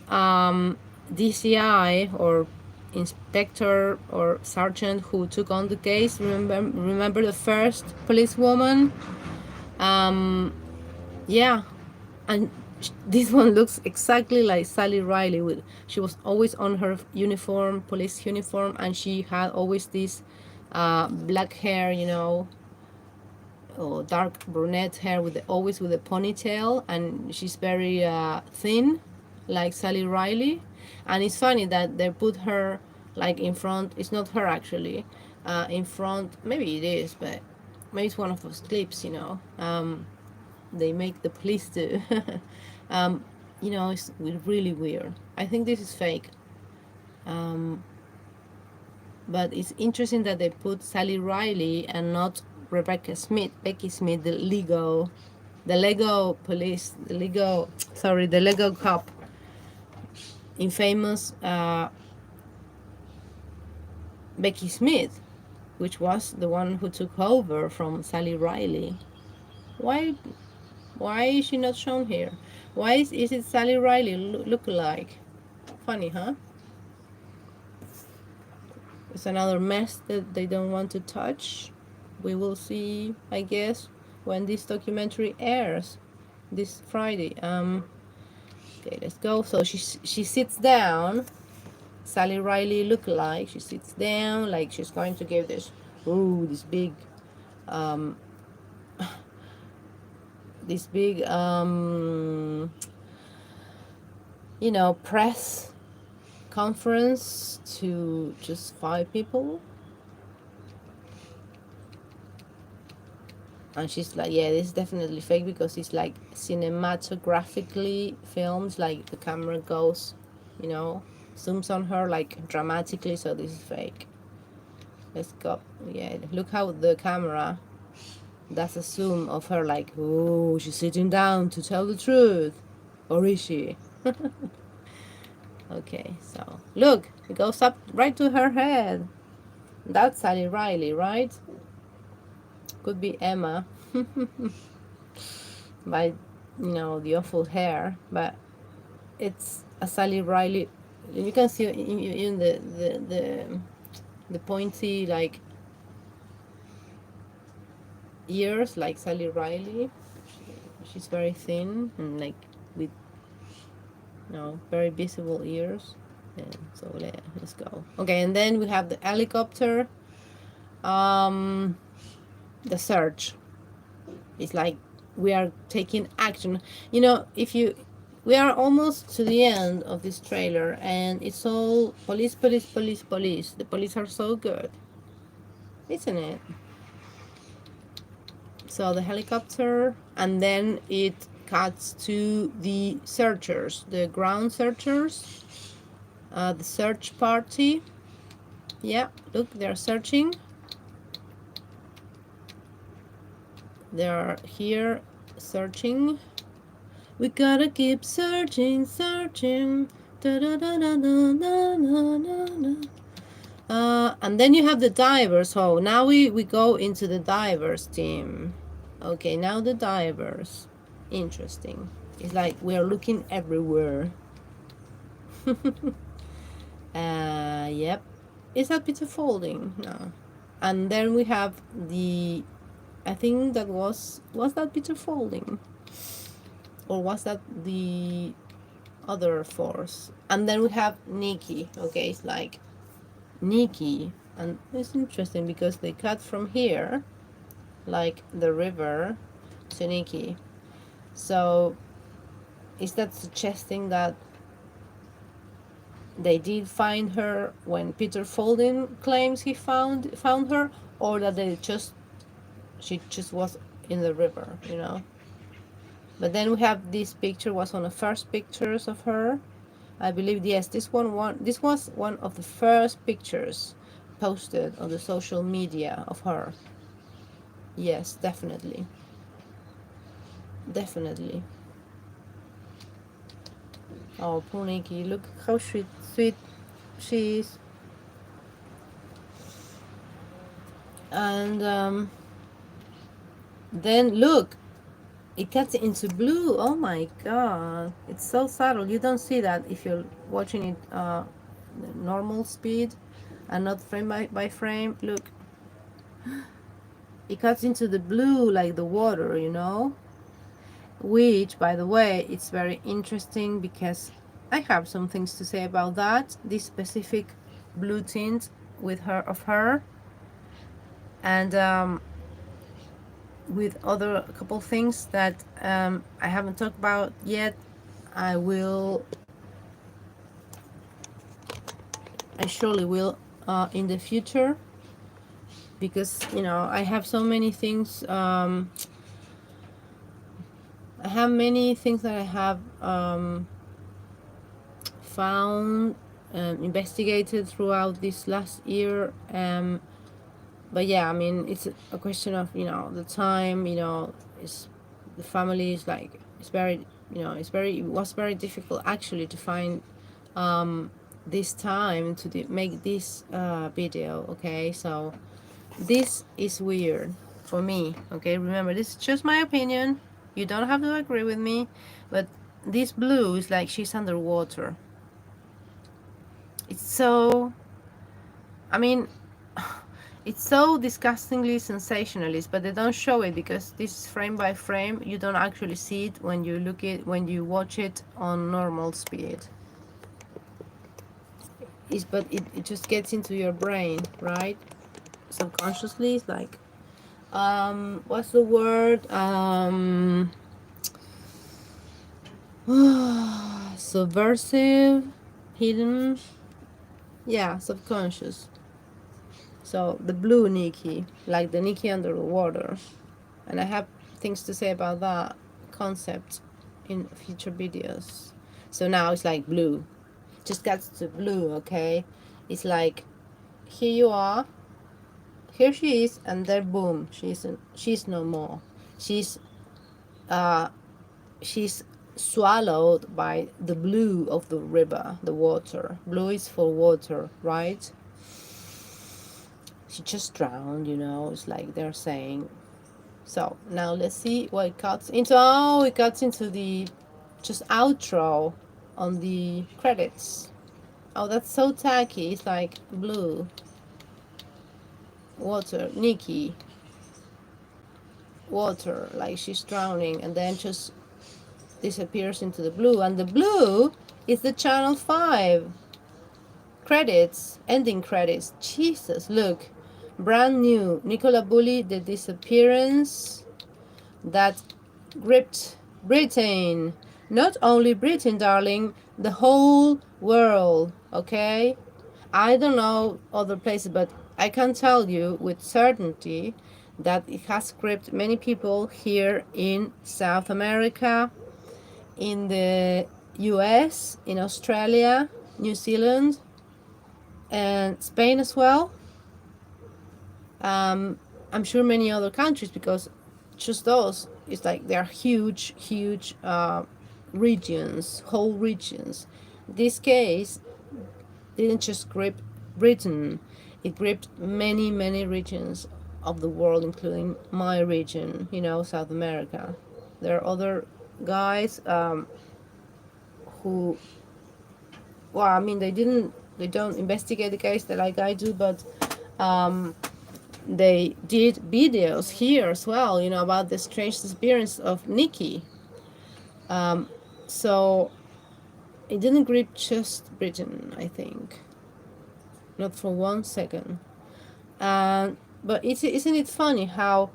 DCI or inspector or sergeant who took on the case. Remember the first policewoman? Yeah, and this one looks exactly like Sally Riley. She was always on her uniform, police uniform, and she had always this black hair, or dark brunette hair always with a ponytail, and she's very thin, like Sally Riley. And it's funny that they put her like in front. It's not her actually, in front. Maybe it is, but maybe it's one of those clips. They make the police do. It's really weird. I think this is fake. But it's interesting that they put Sally Riley and not Becky Smith, the Lego police, the Lego cop, infamous Becky Smith, which was the one who took over from Sally Riley. Why is she not shown here? Why is it Sally Riley look like? Funny, huh? It's another mess that they don't want to touch. We will see, I guess, when this documentary airs this Friday. Okay, let's go. So she sits down. Sally Riley look like she sits down, like she's going to give this big press conference to just 5 people. And she's like, yeah, this is definitely fake, because it's like cinematographically filmed, like the camera goes, zooms on her like dramatically, so this is fake. Let's go. Yeah, look how the camera does a zoom of her, like, oh, she's sitting down to tell the truth. Or is she? Okay, so look, it goes up right to her head. That's Sally Riley, right? Could be Emma. By the awful hair, but it's a Sally Riley. You can see in the pointy, like, ears like Sally Riley. She's very thin and like with very visible ears. And so let's go. Okay, and then we have the helicopter. Um, the search. It's like we are taking action. If you we are almost to the end of this trailer, and it's all police, police, police, police. The police are so good, isn't it? So the helicopter, and then it cuts to the searchers, the ground searchers, the search party. Yeah, look, they're searching. They're here searching. We gotta keep searching, searching. Da, da, da, da, da, da, da, da. And then you have the divers. So now we go into the divers team. Okay, now the divers. Interesting. It's like we're looking everywhere. Yep. Is that Peter folding? No. And then we have the, I think that was that Peter folding? Or was that the other force? And then we have Nikki. Okay, it's like Nikki. And it's interesting because they cut from here, like the river, to Nikki. So is that suggesting that they did find her when Peter Folding claims he found her, or that she just was in the river? But then we have this picture was one of the first pictures of her. I believe, yes, this was one of the first pictures posted on the social media of her. Yes, definitely. Definitely. Oh, poor Nikki, look how sweet she is. And then look, it cuts into blue. Oh my god, it's so subtle. You don't see that if you're watching it normal speed and not frame by frame. Look, it cuts into the blue like the water, which, by the way, it's very interesting because I have some things to say about that, this specific blue tint of her, and with other couple things that I haven't talked about yet. I surely will in the future, because I have so many things. I have many things that I have found, investigated throughout this last year. But yeah, I mean, it's a question of the time. It's the family is like it's very it was very difficult actually to find this time to make this video. Okay, so this is weird for me. Okay, remember, this is just my opinion. You don't have to agree with me, but this blue is like she's underwater. It's so, I mean, it's so disgustingly sensationalist, but they don't show it because this is frame by frame. You don't actually see it when you watch it on normal speed. But it just gets into your brain, right? Subconsciously. It's like what's the word? Subversive, hidden, yeah, subconscious. So the blue Nikki, like the Nikki under the water, and I have things to say about that concept in future videos. So now it's like blue, just gets to blue. Okay, it's like here you are, here she is, and there, boom, she's no more. She's swallowed by the blue of the river, the water. Blue is for water, right? She just drowned, it's like they're saying. So now let's see what it cuts into. Oh, it cuts into the just outro on the credits. Oh, that's so tacky. It's like blue, water, Nikki. water, like she's drowning, and then just disappears into the blue. And the blue is the Channel 5 credits, ending credits. Jesus, look. Brand new. Nicola Bulley, The Disappearance That Gripped Britain. Not only Britain, darling, the whole world, okay? I don't know other places, but I can tell you with certainty that it has gripped many people here in South America, in the US, in Australia, New Zealand, and Spain as well. I'm sure many other countries, because just those, it's like they're huge, huge regions, whole regions. This case didn't just grip Britain, it gripped many, many regions of the world, including my region, South America. There are other guys who, well, I mean, they don't investigate the case that like I do, but they did videos here as well, about the strange disappearance of Nikki. So it didn't grip just Britain, I think, not for 1 second. But isn't it funny how,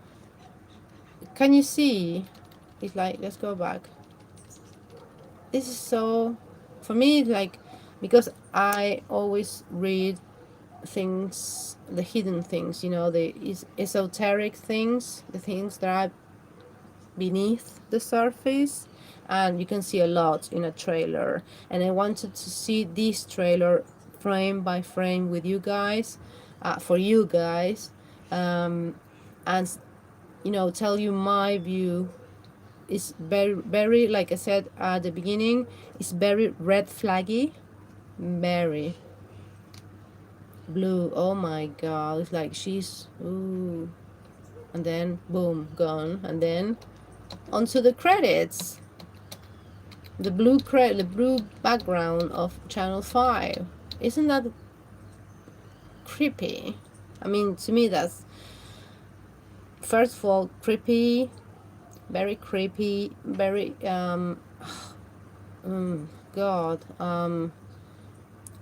can you see? It's like, let's go back. This is so, for me, like, because I always read things, the hidden things, the esoteric things, the things that are beneath the surface, and you can see a lot in a trailer. And I wanted to see this trailer frame by frame with you guys, for you guys, and tell you my view. Is very, very, like I said at the beginning, it's very red flaggy, very blue. Oh my god, it's like she's, ooh, and then boom, gone, and then onto the credits, the blue background of Channel 5. Isn't that creepy? I mean, to me, that's, first of all, creepy, very creepy, very god,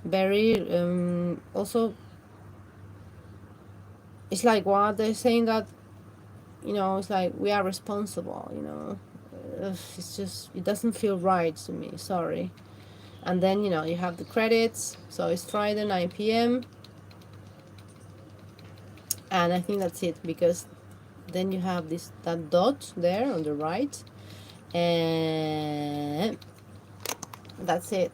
very also, it's like, what they're saying, that it's like we are responsible, it's just, it doesn't feel right to me, sorry. And then you have the credits, so it's Friday 9 p.m. and I think that's it, because then you have that dot there on the right, and that's it.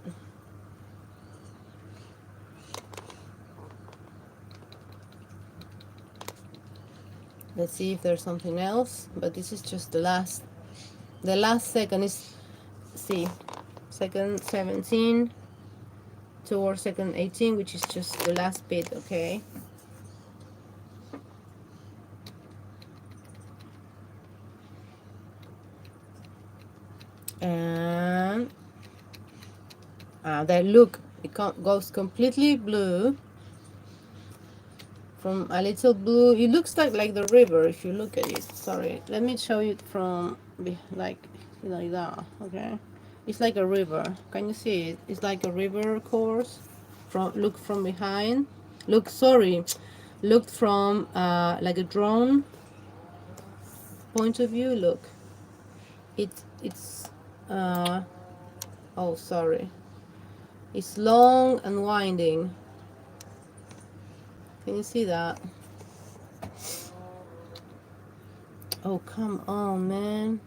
Let's see if there's something else, but this is just the last second. Is, see, second 17 towards second 18, which is just the last bit, okay? And that, look, it goes completely blue, from a little blue. It looks like the river if you look at it. Sorry, let me show you from like that, okay? It's like a river. Can you see it? It's like a river course. Look from behind. Look, sorry, looked from like a drone point of view. Look, it's oh, sorry, it's long and winding. Can you see that? Oh, come on, man.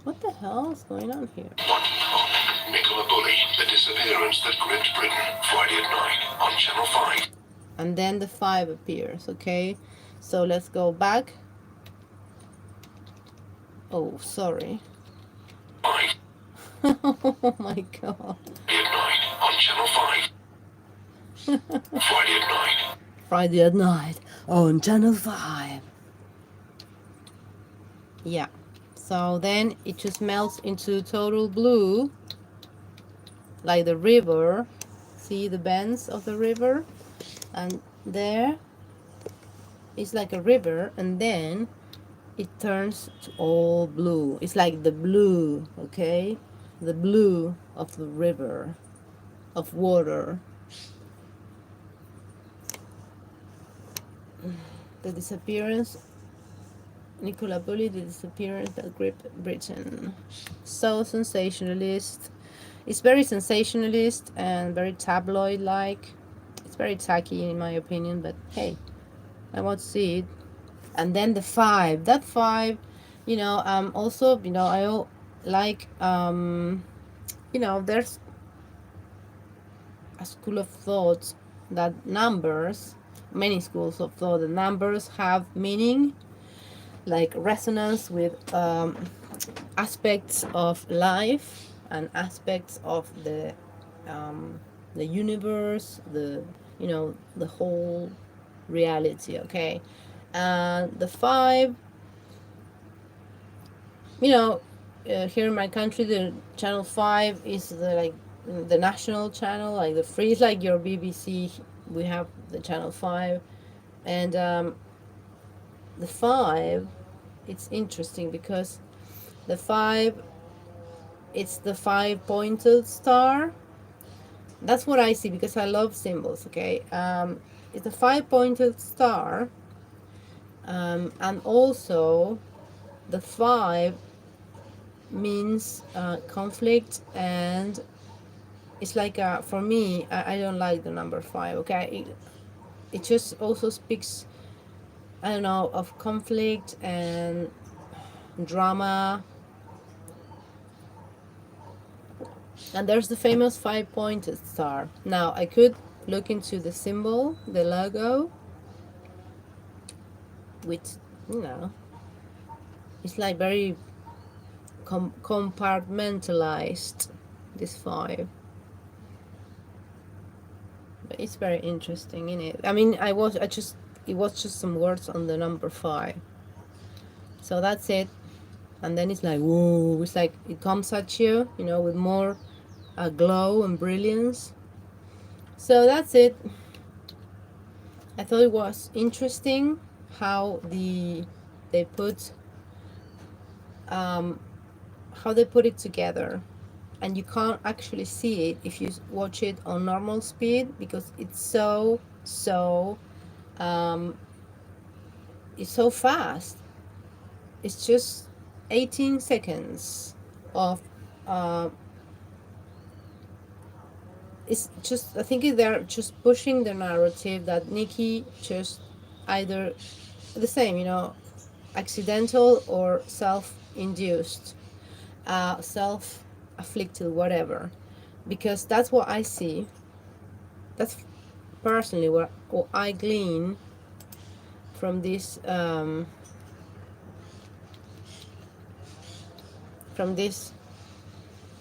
What the hell is going on here? Nicola Bulley, The Disappearance That Gripped Britain, Friday at 9 on Channel 5. And then the 5 appears, okay? So let's go back. Oh, sorry. 5. Oh my god. Friday at 9 on Channel 5. Friday at 9. Friday at night on Channel 5. Yeah. So then it just melts into total blue, like the river. See the bends of the river? And there, It's like a river, and then it turns to all blue. It's like the blue, okay? The blue of the river, of water. The disappearance, Nicola Bulley, the disappearance that gripped Britain. So sensationalist. It's very sensationalist and very tabloid like. It's very tacky in my opinion, but hey, I want to see it. And then the five, that five, also, like, there's a school of thought that numbers, many schools of thought that numbers have meaning, like resonance with aspects of life and aspects of the universe, the whole reality. Okay, and the five, you know, here in my country, the channel 5 is the national channel, like the free, it's like your BBC. We have the channel 5, and the 5, it's interesting because the 5, it's the 5 pointed star. That's what I see because I love symbols. Okay, it's a 5 pointed star, and also the 5 means conflict, and it's like, for me, I don't like the number 5. Okay, it just also speaks, I don't know, of conflict and drama. And there's the famous 5 pointed star. Now I could look into the symbol, the logo, which, you know it's like very compartmentalized, this 5. But it's very interesting, in it. I mean, it was just some words on the number 5. So that's it. And then it's like, whoa, it's like it comes at you, with more glow and brilliance. So that's it. I thought it was interesting how they put um, how they put it together, and you can't actually see it if you watch it on normal speed because um, it's so fast. It's just 18 seconds of uh, it's just, I think they're just pushing the narrative that Nikki just either the same, accidental or self-induced, self-afflicted, whatever, because that's what I see. That's personally what I glean from this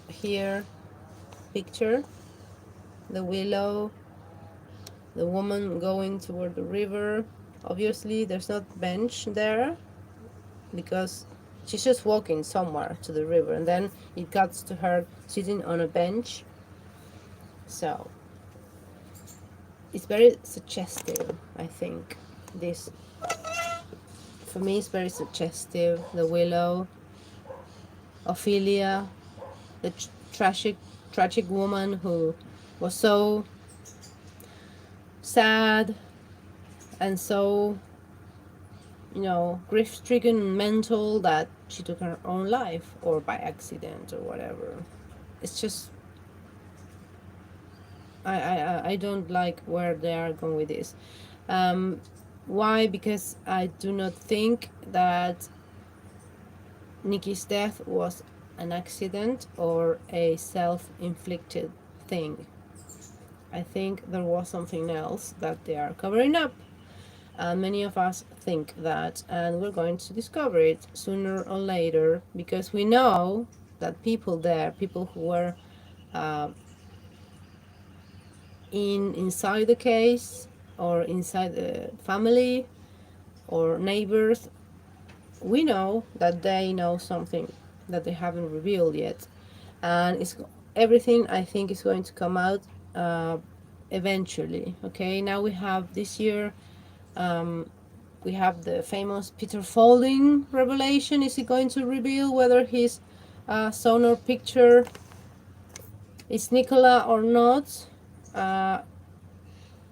here picture, the willow, the woman going toward the river. Obviously there's not bench there because she's just walking somewhere to the river, and then it cuts to her sitting on a bench. So it's very suggestive, I think. This, for me, is very suggestive. The willow, Ophelia, the tragic woman who was so sad and so, grief stricken, mental, that she took her own life, or by accident or whatever. It's just, I don't like where they are going with this. Why? Because I do not think that Nikki's death was an accident or a self-inflicted thing. I think there was something else that they are covering up. And many of us think that, and we're going to discover it sooner or later, because we know that people who were uh, inside the case, or inside the family, or neighbors, we know that they know something that they haven't revealed yet, and it's everything, I think, is going to come out eventually. Okay, now we have this year We have the famous Peter Folding revelation. Is he going to reveal whether his son or picture is Nicola or not? Uh,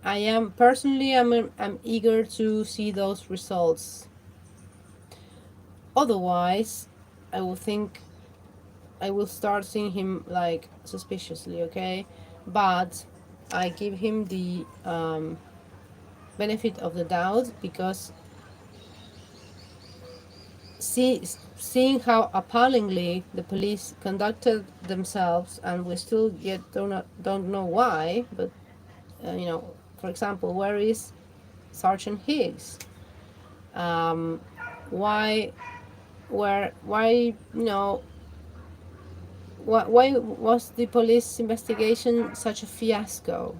I am personally, I'm eager to see those results. Otherwise, I will think I will start seeing him like suspiciously, okay? But I give him the benefit of the doubt because seeing how appallingly the police conducted themselves, and we still yet don't know why, but you know, for example, where is Sergeant Higgs? Um, why, why, you know, why was the police investigation such a fiasco?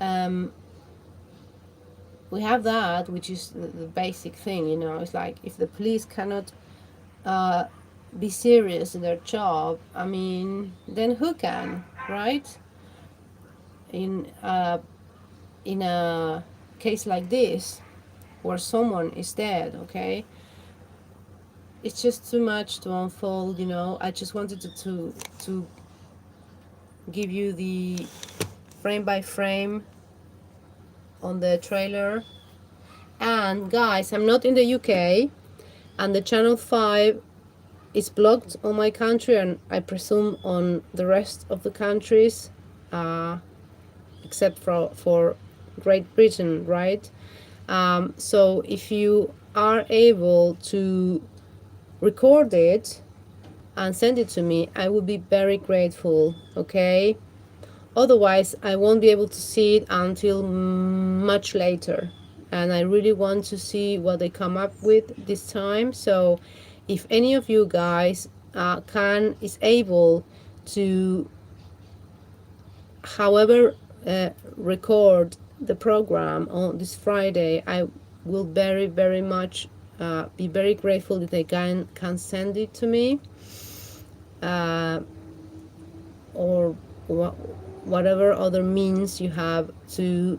Um, we have that, which is the basic thing, you know. It's like if the police cannot uh, be serious in their job, I mean, then who can, right? In in a case like this, where someone is dead, okay, it's just too much to unfold, you know. I just wanted to give you the frame by frame on the trailer. And guys, I'm not in the UK, and the channel 5 is blocked on my country, and I presume on the rest of the countries, uh, except for Great Britain, right? So if you are able to record it and send it to me, I would be very grateful, okay? Otherwise, I won't be able to see it until much later. And I really want to see what they come up with this time. So if any of you guys is able to, however, record the program on this Friday, I will very much be very grateful that they can send it to me, uh, or whatever other means you have to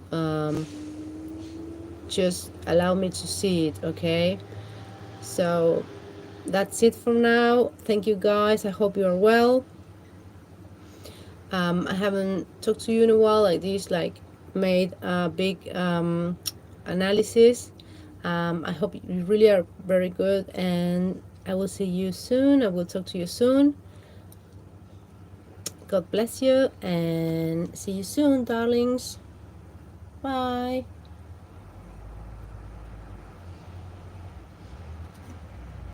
just allow me to see it, okay? So that's it for now. Thank you guys. I hope you are well. I haven't talked to you in a while like this, like made a big analysis. I hope you really are very good, and I will see you soon. I will talk to you soon. God bless you, and see you soon, darlings. Bye.